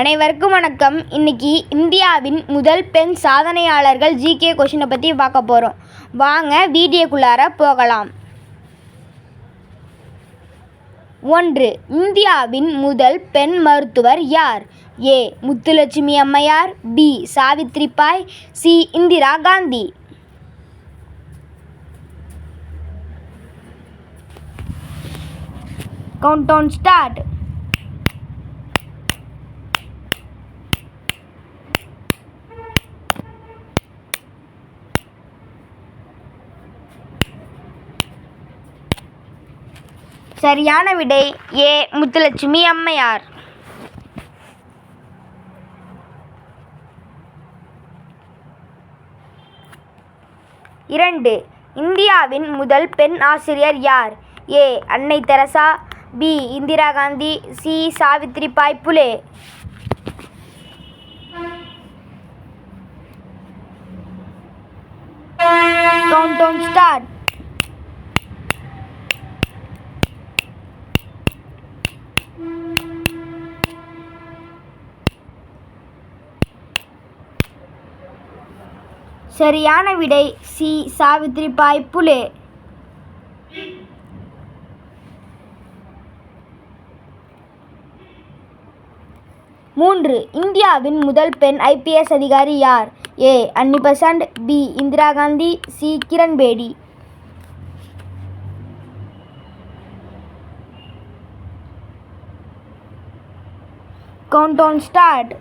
அனைவருக்கும் வணக்கம். இன்னைக்கு இந்தியாவின் முதல் பெண் சாதனையாளர்கள் ஜிகே கொஷினை பற்றி பார்க்க போகிறோம். வாங்க வீடியோக்குள்ளார போகலாம். 1. இந்தியாவின் முதல் பெண் மருத்துவர் யார்? ஏ. முத்துலட்சுமி அம்மையார், B. Savitribai, C. Indira Gandhi. Countdown start. சரியான விடை ஏ. முத்துலட்சுமி அம்மையார். 2. இந்தியாவின் முதல் பெண் ஆசிரியர் யார்? ஏ. அன்னை Teresa, B. Indira Gandhi, C. Savitribai Phule. Countdown start. சரியான விடை சி. சாவித்ரிபாய் புலே. 3. இந்தியாவின் முதல் பெண் IPS அதிகாரி யார்? A. Annie Besant, B. Indira Gandhi, C. Kiran Bedi. Countdown start.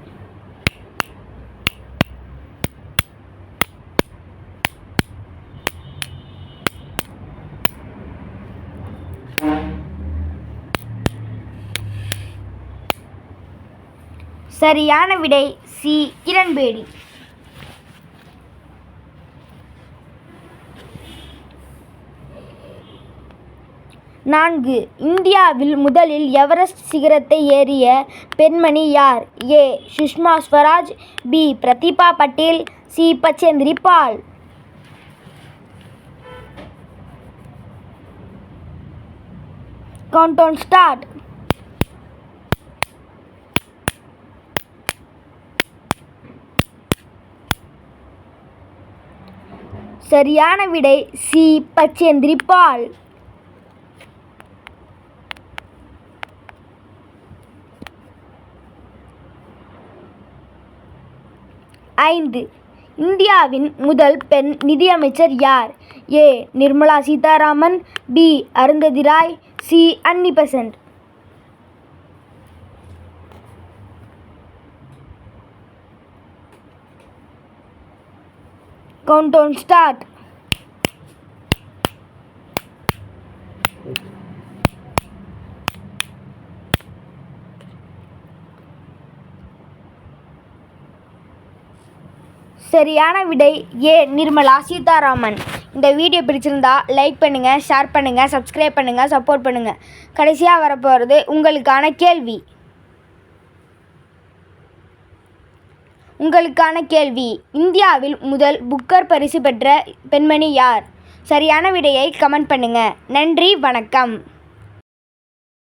சரியான விடை சி. கிரண் பேடி. 4. இந்தியாவில் முதலில் எவரெஸ்ட் சிகரத்தை ஏறிய பெண்மணி யார்? A. Sushma Swaraj, B. Pratibha Patel, C. Bachendri Pal. Countdown start. சரியான விடை சி. பச்சேந்திரி பால். 5. இந்தியாவின் முதல் பெண் நிதியமைச்சர் யார்? A. Nirmala Sitharaman, B. Arundhati Roy, C. Annie Besant. Countdown start. சரியான விடை ஏ. நிர்மலா சீதாராமன். இந்த வீடியோ பிடிச்சிருந்தா லைக் பண்ணுங்கள், ஷேர் பண்ணுங்கள், சப்ஸ்கிரைப் பண்ணுங்கள், சப்போர்ட் பண்ணுங்கள். கடைசியாக வரப்போகிறது உங்களுக்கான கேள்வி. இந்தியாவில் முதல் புக்கர் பரிசு பெற்ற பெண்மணி யார்? சரியான விடையை கமெண்ட் பண்ணுங்கள். நன்றி, வணக்கம்.